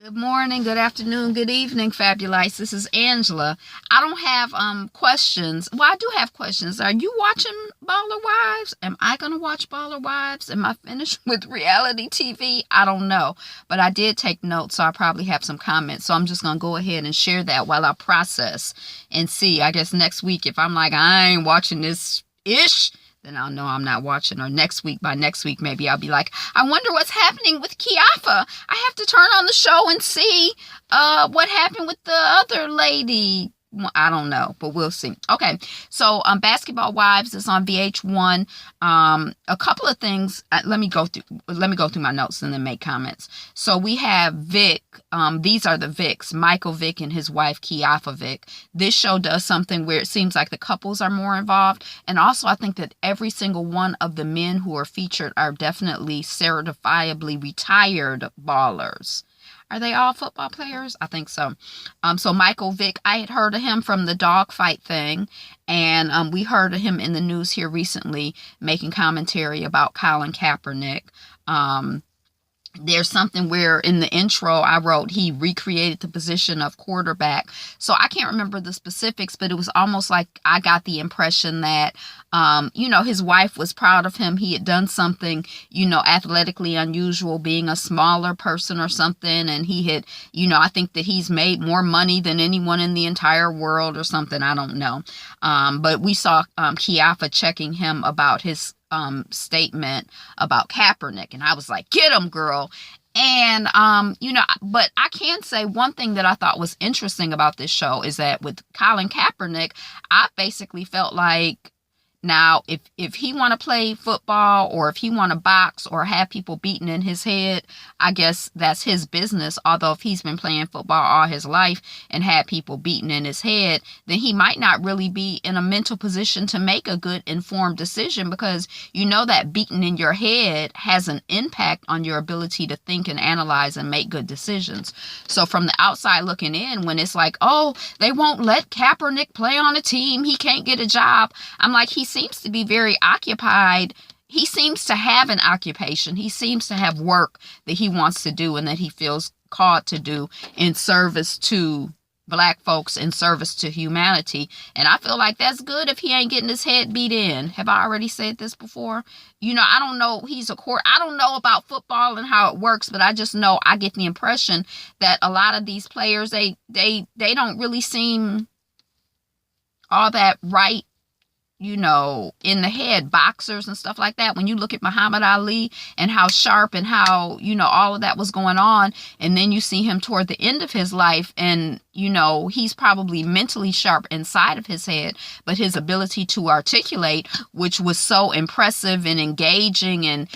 Good morning, good afternoon, good evening, Fabulites. This is Angela. I don't have questions. Well, I do have questions. Are you watching Baller Wives? Am I going to watch Baller Wives? Am I finished with reality TV? I don't know. But I did take notes, so I probably have some comments. So I'm just going to go ahead and share that while I process and see. I guess next week, if I'm like, I ain't watching this ish, then I'll know I'm not watching. Or by next week, maybe I'll be like, I wonder what's happening with Kiafa. I have to turn on the show and see what happened with the other lady. I don't know, but we'll see. Okay, so Basketball Wives is on VH1. A couple of things. Let me go through my notes and then make comments. So we have Vic. These are the Vics: Michael Vick and his wife Kiafa Vick. This show does something where it seems like the couples are more involved, and also I think that every single one of the men who are featured are definitely certifiably retired ballers. Are they all football players? I think so. So Michael Vick, I had heard of him from the dogfight thing, and we heard of him in the news here recently making commentary about Colin Kaepernick. There's something where in the intro I wrote he recreated the position of quarterback. So I can't remember the specifics, but it was almost like I got the impression that, his wife was proud of him. He had done something, athletically unusual, being a smaller person or something. And he had, I think that he's made more money than anyone in the entire world or something. I don't know. But we saw Kiafa checking him about his statement about Kaepernick, and I was like, get him, girl. And but I can say one thing that I thought was interesting about this show is that with Colin Kaepernick, I basically felt like, now, if he want to play football or if he want to box or have people beaten in his head, I guess that's his business. Although if he's been playing football all his life and had people beaten in his head, then he might not really be in a mental position to make a good informed decision, because that beaten in your head has an impact on your ability to think and analyze and make good decisions. So from the outside looking in, when it's like, oh, they won't let Kaepernick play on a team, he can't get a job, I'm like, he seems to be very occupied. He seems to have an occupation. He seems to have work that he wants to do and that he feels called to do in service to Black folks, in service to humanity. And I feel like that's good if he ain't getting his head beat in. Have I already said this before? I don't know. I don't know about football and how it works, but I just know I get the impression that a lot of these players, they don't really seem all that right, in the head, boxers and stuff like that. When you look at Muhammad Ali and how sharp and how, all of that was going on, and then you see him toward the end of his life and, he's probably mentally sharp inside of his head, but his ability to articulate, which was so impressive and engaging and,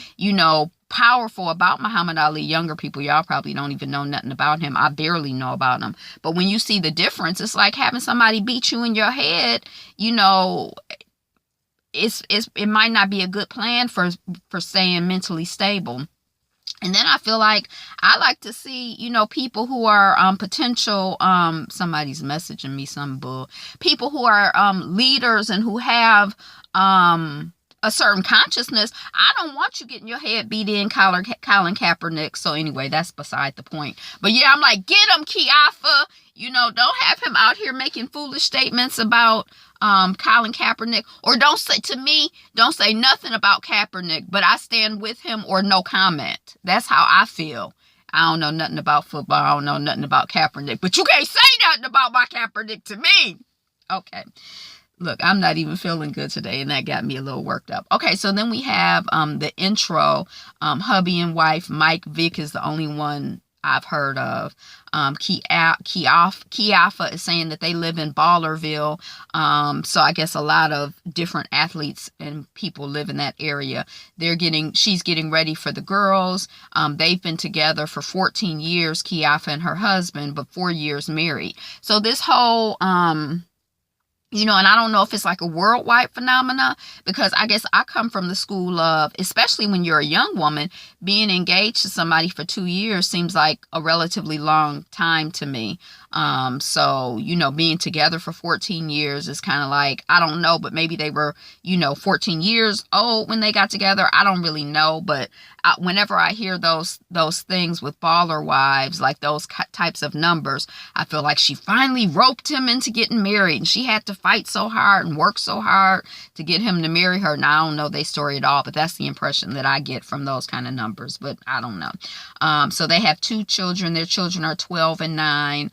powerful about Muhammad Ali. Younger people, y'all probably don't even know nothing about him. I barely know about him. But when you see the difference, it's like having somebody beat you in your head, it might not be a good plan for staying mentally stable. And then I feel like I like to see, people who are potential, somebody's messaging me some bull, people who are leaders and who have a certain consciousness. I don't want you getting your head beat in, Colin Kaepernick. So anyway, that's beside the point. But yeah, I'm like, get him, Kiafa. Don't have him out here making foolish statements about Colin Kaepernick, or don't say nothing about Kaepernick, but I stand with him, or no comment. That's how I feel. I don't know nothing about football. I don't know nothing about Kaepernick, but you can't say nothing about my Kaepernick to me. Okay. Look, I'm not even feeling good today, and that got me a little worked up. Okay, so then we have the intro. Hubby and wife, Mike Vick, is the only one I've heard of. Kiafa is saying that they live in Ballerville. So I guess a lot of different athletes and people live in that area. She's getting ready for the girls. They've been together for 14 years, Kiafa and her husband, but 4 years married. So this whole And I don't know if it's like a worldwide phenomena, because I guess I come from the school of, especially when you're a young woman, being engaged to somebody for 2 years seems like a relatively long time to me. So, being together for 14 years is kind of like, I don't know, but maybe they were, 14 years old when they got together. I don't really know, but whenever I hear those things with baller wives, like those types of numbers, I feel like she finally roped him into getting married, and she had to fight so hard and work so hard to get him to marry her. Now, I don't know their story at all, but that's the impression that I get from those kind of numbers, but I don't know. So they have 2 children. Their children are 12 and 9.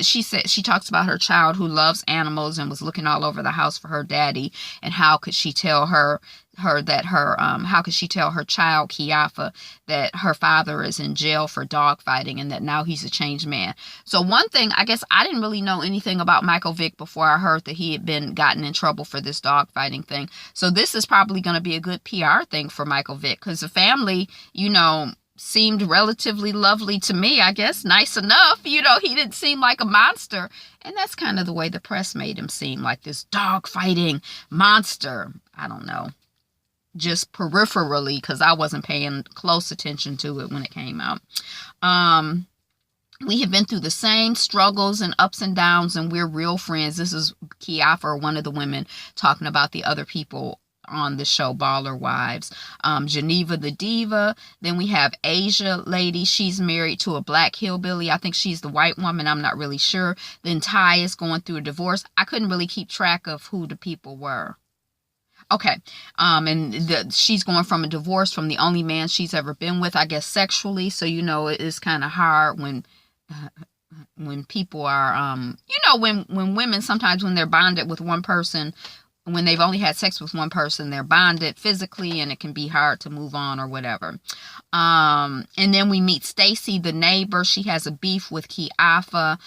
She talks about her child who loves animals and was looking all over the house for her daddy, and how could she tell her that how could she tell her child Kiafa that her father is in jail for dog fighting, and that now he's a changed man. So one thing, I guess I didn't really know anything about Michael Vick before I heard that he had gotten in trouble for this dog fighting thing. So this is probably going to be a good PR thing for Michael Vick, because the family, seemed relatively lovely to me, I guess. Nice enough. He didn't seem like a monster. And that's kind of the way the press made him seem, like this dog fighting monster. I don't know. Just peripherally, because I wasn't paying close attention to it when it came out. We have been through the same struggles and ups and downs, and we're real friends. This is Kiafa, one of the women, talking about the other people on the show Baller Wives. Geneva the Diva. Then we have Asia lady. She's married to a black hillbilly. I think she's the white woman. I'm not really sure. Then Ty is going through a divorce. I couldn't really keep track of who the people were. Okay. And she's going from a divorce from the only man she's ever been with, I guess sexually. So, it is kind of hard when people are, when women, sometimes when they're bonded with one person, when they've only had sex with one person, they're bonded physically, and it can be hard to move on or whatever. And then we meet Stacy, the neighbor. She has a beef with Kiafa,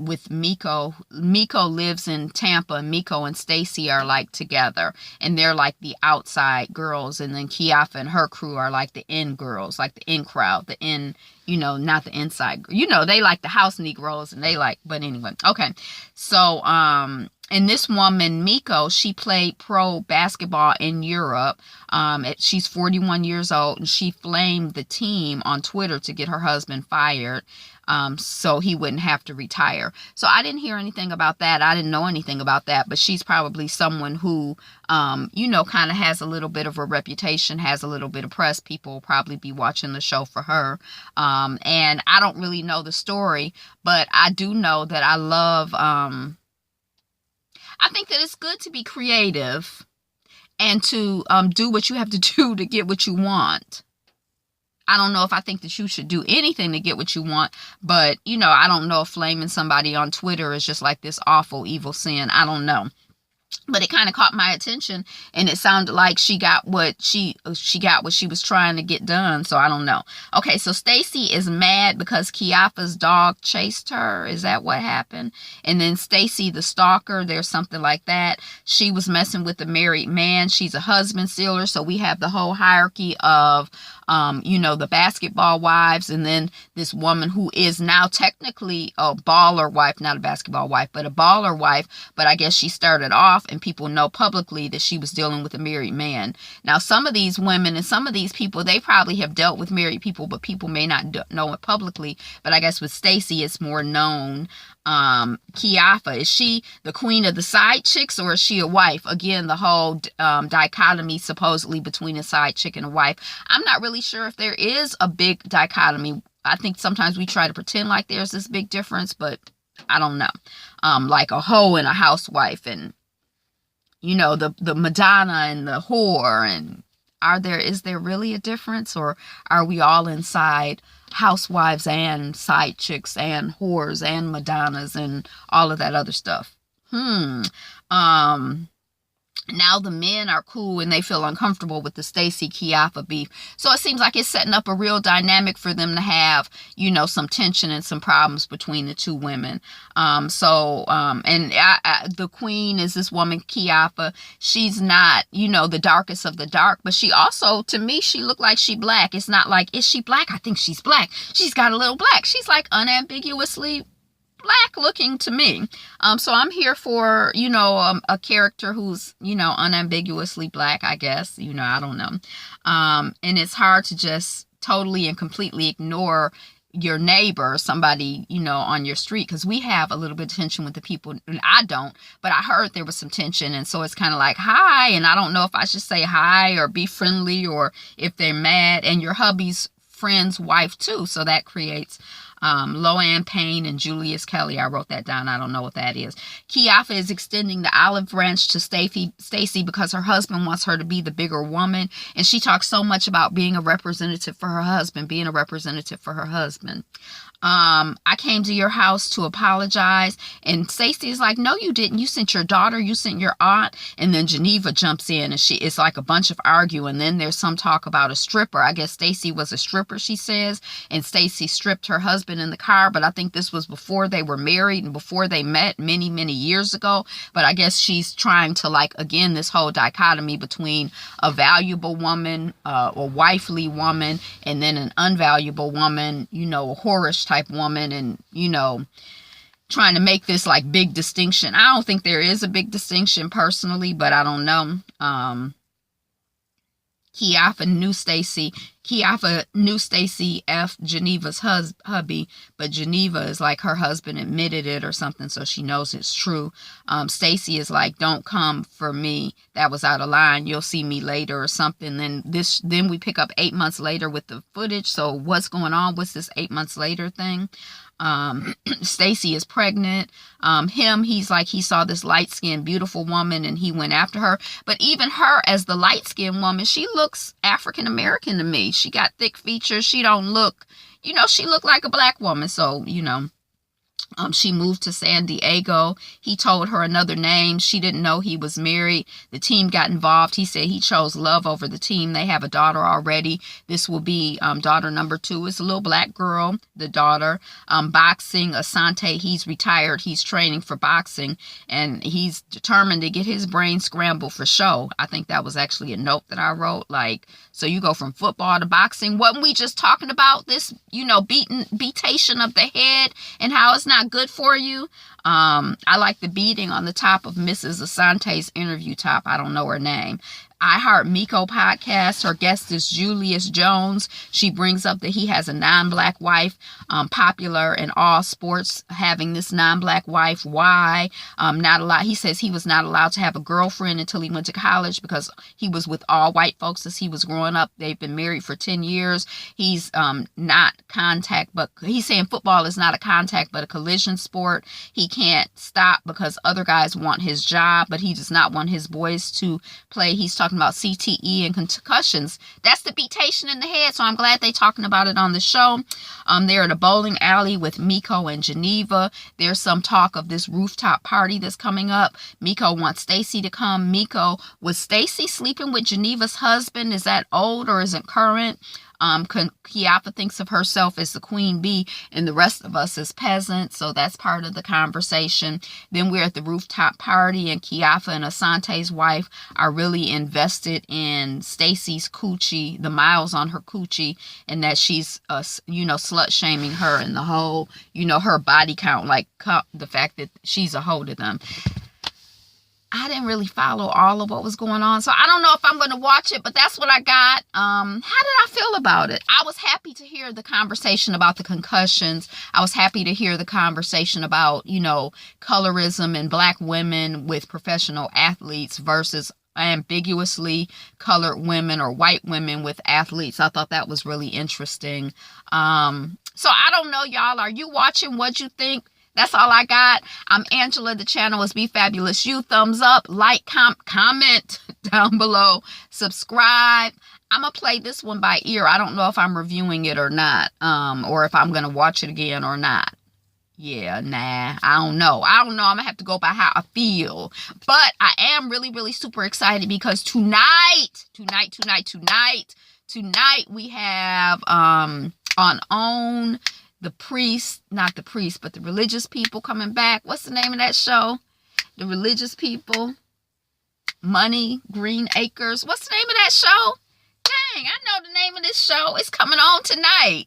with Miko. Miko lives in Tampa, and Miko and Stacy are like together, and they're like the outside girls. And then Kiafa and her crew are like the in girls, like the in crowd, the in, not the inside. They like the house Negroes, and but anyway. Okay. So, and this woman, Miko, she played pro basketball in Europe. She's 41 years old, and she flamed the team on Twitter to get her husband fired, so he wouldn't have to retire. So I didn't hear anything about that. I didn't know anything about that, but she's probably someone who, kind of has a little bit of a reputation, has a little bit of press. People will probably be watching the show for her. And I don't really know the story, but I do know that I love, I think that it's good to be creative and to do what you have to do to get what you want. I don't know if I think that you should do anything to get what you want, but, I don't know if flaming somebody on Twitter is just like this awful, evil sin. I don't know. But it kind of caught my attention, and it sounded like she got what she was trying to get done. So I don't know. Okay, so Stacy is mad because Kiafa's dog chased her. Is that what happened? And then Stacy, the stalker, there's something like that. She was messing with the married man. She's a husband stealer. So we have the whole hierarchy of the basketball wives, and then this woman who is now technically a baller wife, not a basketball wife, but a baller wife. But I guess she started off, and people know publicly that she was dealing with a married man. Now, some of these women and some of these people, they probably have dealt with married people, but people may not know it publicly. But I guess with Stacy, it's more known. Kiafa, is she the queen of the side chicks, or is she a wife? Again, the whole dichotomy supposedly between a side chick and a wife. I'm not really sure if there is a big dichotomy. I think sometimes we try to pretend like there's this big difference, but I don't know. Like a hoe and a housewife, and the Madonna and the whore, and is there really a difference, or are we all inside housewives and side chicks and whores and Madonnas and all of that other stuff? Now the men are cool and they feel uncomfortable with the Stacy Kiafa beef. So it seems like it's setting up a real dynamic for them to have, some tension and some problems between the two women. And the queen is this woman, Kiafa. She's not, the darkest of the dark, but she also, to me, she looked like she black. It's not like, is she black? I think she's black. She's got a little black. She's like unambiguously black looking to me. So I'm here for, a character who's, unambiguously black, I guess. I don't know. And it's hard to just totally and completely ignore your neighbor, somebody, on your street, because we have a little bit of tension with the people, and I don't, but I heard there was some tension, and so it's kind of like, hi, and I don't know if I should say hi or be friendly, or if they're mad, and your hubby's friend's wife too, so that creates Loanne Payne and Julius Kelly. I wrote that down. I don't know what that is. Kiafa is extending the olive branch to Stacy because her husband wants her to be the bigger woman. And she talks so much about being a representative for her husband, I came to your house to apologize. And Stacey is like, no, you didn't. You sent your daughter. You sent your aunt. And then Geneva jumps in, and it's like a bunch of arguing. Then there's some talk about a stripper. I guess Stacey was a stripper, she says. And Stacey stripped her husband in the car. But I think this was before they were married and before they met many, many years ago. But I guess she's trying to, again, this whole dichotomy between a valuable woman, a wifely woman, and then an unvaluable woman, a whorish type woman, and trying to make this big distinction. I don't think there is a big distinction personally, but I don't know. Kiafa knew Stacy F. Geneva's hubby, but Geneva is like her husband admitted it or something, so she knows it's true. Stacy is like, don't come for me. That was out of line. You'll see me later or something. Then we pick up 8 months later with the footage. So what's going on? What's this 8 months later thing? Stacy is pregnant. He's like, he saw this light-skinned, beautiful woman and he went after her. But even her as the light-skinned woman, she looks African-American to me. She got thick features. She don't look, she looked like a black woman. So, she moved to San Diego. He told her another name. She didn't know he was married. The team got involved. He said he chose love over the team. They have a daughter already. This will be daughter number 2. It's a little black girl, the daughter. Boxing, Asante, he's retired. He's training for boxing, and he's determined to get his brain scrambled for show. I think that was actually a note that I wrote. So you go from football to boxing. Wasn't we just talking about this, beatation of the head and how it's not good for you? I like the beating on the top of Mrs. Asante's interview top. I don't know her name. I Heart Miko podcast. Her guest is Julius Jones. She brings up that he has a non-black wife, popular in all sports, having this non-black wife. Why? Not allowed. He says he was not allowed to have a girlfriend until he went to college because he was with all white folks as he was growing up. They've been married for 10 years. He's not contact, but he's saying football is not a contact, but a collision sport. He can't stop because other guys want his job, but he does not want his boys to play. He's talking about CTE and concussions. That's the beatation in the head, so I'm glad they're talking about it on the show. They're at a bowling alley with Miko and Geneva. There's some talk of this rooftop party that's coming up. Miko wants Stacy to come. Miko, was Stacy sleeping with Geneva's husband? Is that old or is it current? Kiafa thinks of herself as the queen bee and the rest of us as peasants, so that's part of the conversation. Then we're at the rooftop party, and Kiafa and Asante's wife are really invested in Stacy's coochie, the miles on her coochie, and that she's slut shaming her and the whole, her body count, the fact that she's a hoe to them. I didn't really follow all of what was going on, so I don't know if I'm going to watch it, but that's what I got. How did I feel about it? I was happy to hear the conversation about the concussions. I was happy to hear the conversation about, colorism and black women with professional athletes versus ambiguously colored women or white women with athletes. I thought that was really interesting. So I don't know, y'all. Are you watching? What'd you think? That's all I got. I'm Angela. The channel is Be Fabulous You. Thumbs up, like, comment down below, subscribe. I'm going to play this one by ear. I don't know if I'm reviewing it or not, or if I'm going to watch it again or not. Yeah, nah, I don't know. I'm going to have to go by how I feel. But I am really, really super excited because tonight we have on OWN, not the priest, but the religious people coming back. What's the name of that show? The religious people. Money, Green Acres. What's the name of that show? Dang, I know the name of this show. It's coming on tonight.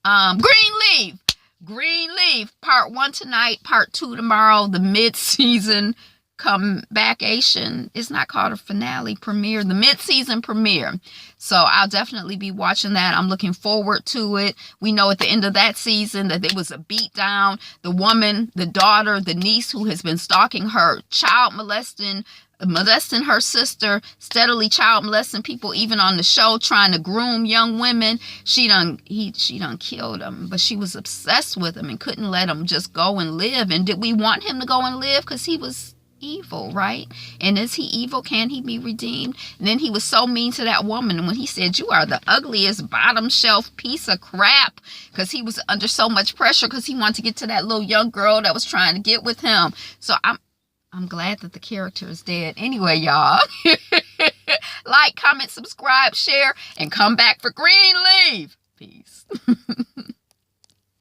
Greenleaf. Greenleaf, part 1 tonight, part 2 tomorrow, the mid-season comebackation. It's not called a finale premiere, the mid-season premiere. So I'll definitely be watching that. I'm looking forward to it. We know at the end of that season that there was a beatdown. The woman, the daughter, the niece who has been stalking her, child molesting her sister, steadily child molesting people, even on the show, trying to groom young women. She done killed him, but she was obsessed with him and couldn't let him just go and live. And did we want him to go and live? Because he was evil, right? And is he evil? Can he be redeemed? And then he was so mean to that woman when he said, "You are the ugliest bottom shelf piece of crap," because he was under so much pressure because he wanted to get to that little young girl that was trying to get with him. So I'm glad that the character is dead. Anyway, y'all, like, comment, subscribe, share, and come back for Greenleaf. Peace.